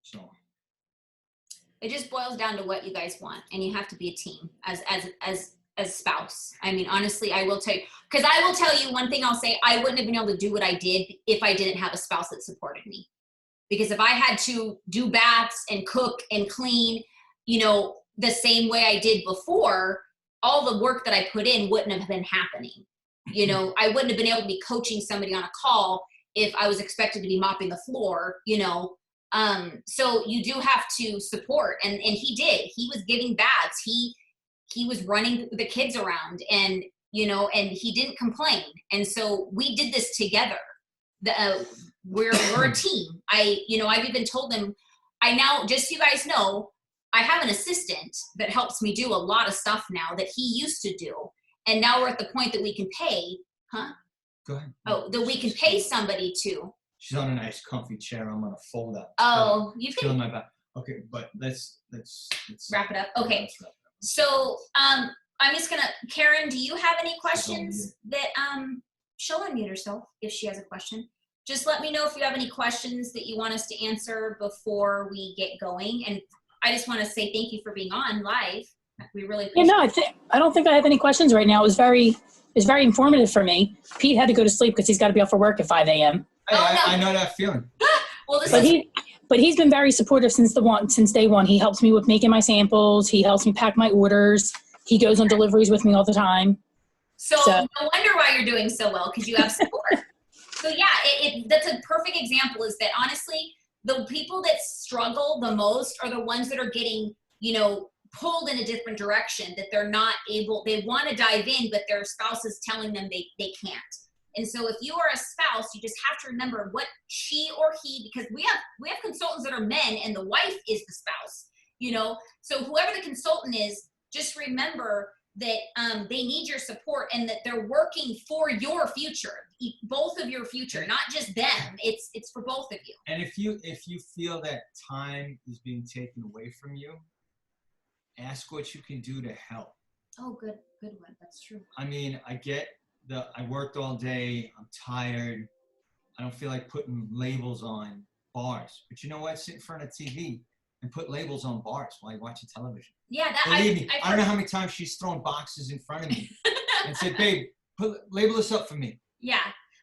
So. It just boils down to what you guys want, and you have to be a team as a spouse. I mean, honestly, I will tell you, because I will tell you one thing I'll say, I wouldn't have been able to do what I did if I didn't have a spouse that supported me. Because if I had to do baths and cook and clean, the same way I did before, all the work that I put in wouldn't have been happening. I wouldn't have been able to be coaching somebody on a call if I was expected to be mopping the floor, So you do have to support, and he did. He was giving bags. He was running the kids around, and and he didn't complain. And so we did this together. We're a team. I've even told them, I now, just so you guys know, I have an assistant that helps me do a lot of stuff now that he used to do. And now we're at the point that we can pay, Go ahead. Oh, that we can pay somebody to. She's on a nice comfy chair. I'm gonna fold up. Oh, you can feeling my back. Okay, but let's wrap it up. Okay. So I'm just gonna, Karen, do you have any questions that she'll unmute herself if she has a question. Just let me know if you have any questions that you want us to answer before we get going. And I just want to say thank you for being on live. We really appreciate it. I don't think I have any questions right now. It was very informative for me. Pete had to go to sleep because he's got to be up for work at 5 a.m. I know that feeling. Well, but he's been very supportive since day one. He helps me with making my samples. He helps me pack my orders. He goes on deliveries with me all the time. So no wonder why you're doing so well, because you have support. So yeah, that's a perfect example, is that honestly, the people that struggle the most are the ones that are getting, pulled in a different direction, that they're not able, they want to dive in, but their spouse is telling them they can't. And so if you are a spouse, you just have to remember what she or he, because we have consultants that are men and the wife is the spouse, so whoever the consultant is, just remember that they need your support, and that they're working for your future, both of your future, not just them. It's for both of you. And if you feel that time is being taken away from you, ask what you can do to help. Oh, good one. That's true. I mean, I worked all day. I'm tired. I don't feel like putting labels on bars. But you know what? Sit in front of TV and put labels on bars while you're watching television. Yeah, Believe me, I don't know how many times she's thrown boxes in front of me and said, "Babe, label this up for me." Yeah,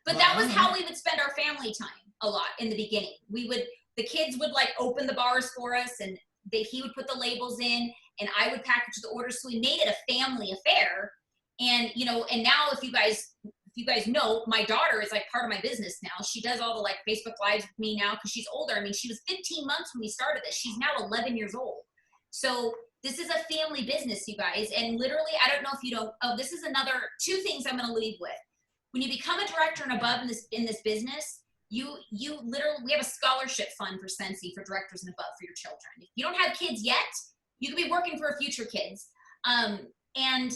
but that was how we would spend our family time a lot in the beginning. The kids would open the bars for us, and he would put the labels in, and I would package the orders. So we made it a family affair. And and now if you guys know, my daughter is part of my business now. She does all the Facebook lives with me now because she's older. I mean, she was 15 months when we started this. She's now 11 years old. So this is a family business, you guys. And literally, I don't know if you know, this is another 2 things I'm going to leave with. When you become a director and above in this business, you literally, we have a scholarship fund for Scentsy for directors and above for your children. If you don't have kids yet, you could be working for future kids. And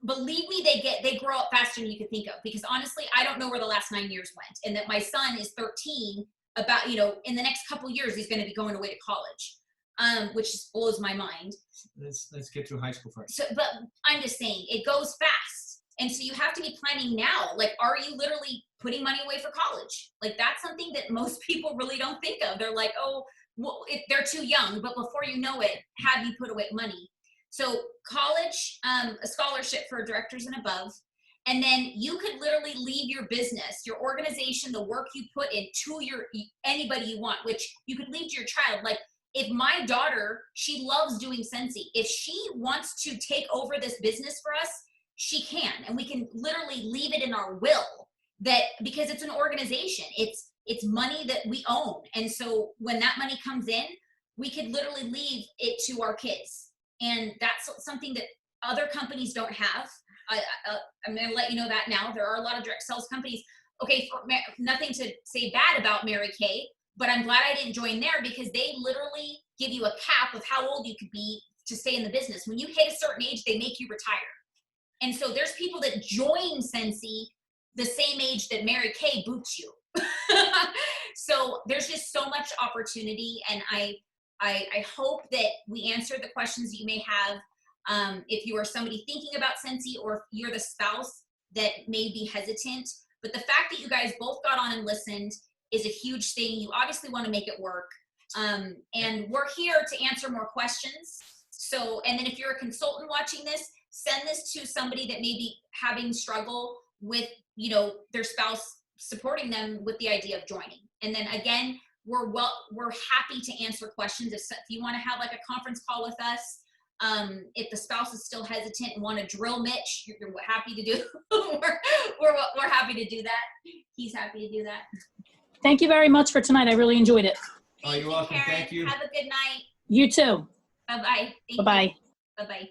believe me, they grow up faster than you could think of, because honestly, I don't know where the last 9 years went. And that my son is 13, about, in the next couple of years, he's going to be going away to college, which just blows my mind. Let's get through high school first. So, but I'm just saying, it goes fast. And so you have to be planning now. Are you literally putting money away for college? That's something that most people really don't think of. They're like, oh, well, they're too young. But before you know it, have you put away money? So college, a scholarship for directors and above, and then you could literally leave your business, your organization, the work you put in to anybody you want, which you could leave to your child. If my daughter, she loves doing Scentsy. If she wants to take over this business for us, she can, and we can literally leave it in our will, because it's an organization. It's money that we own, and so when that money comes in, we could literally leave it to our kids. And that's something that other companies don't have. I'm going to let you know that now. There are a lot of direct sales companies. Okay, nothing to say bad about Mary Kay, but I'm glad I didn't join there, because they literally give you a cap of how old you could be to stay in the business. When you hit a certain age, they make you retire. And so there's people that join Scentsy the same age that Mary Kay boots you. So there's just so much opportunity, and I hope that we answered the questions that you may have. If you are somebody thinking about Scentsy, or if you're the spouse that may be hesitant, but the fact that you guys both got on and listened is a huge thing. You obviously want to make it work. And we're here to answer more questions. So, and then if you're a consultant watching this, send this to somebody that may be having struggle with, their spouse supporting them with the idea of joining. And then again, we're happy to answer questions. If you want to have a conference call with us, if the spouse is still hesitant and want to drill Mitch, you're happy to do. we're happy to do that. He's happy to do that. Thank you very much for tonight. I really enjoyed it. Oh, you're welcome. Karen. Thank you. Have a good night. You too. Bye-bye. Bye-bye. Bye-bye.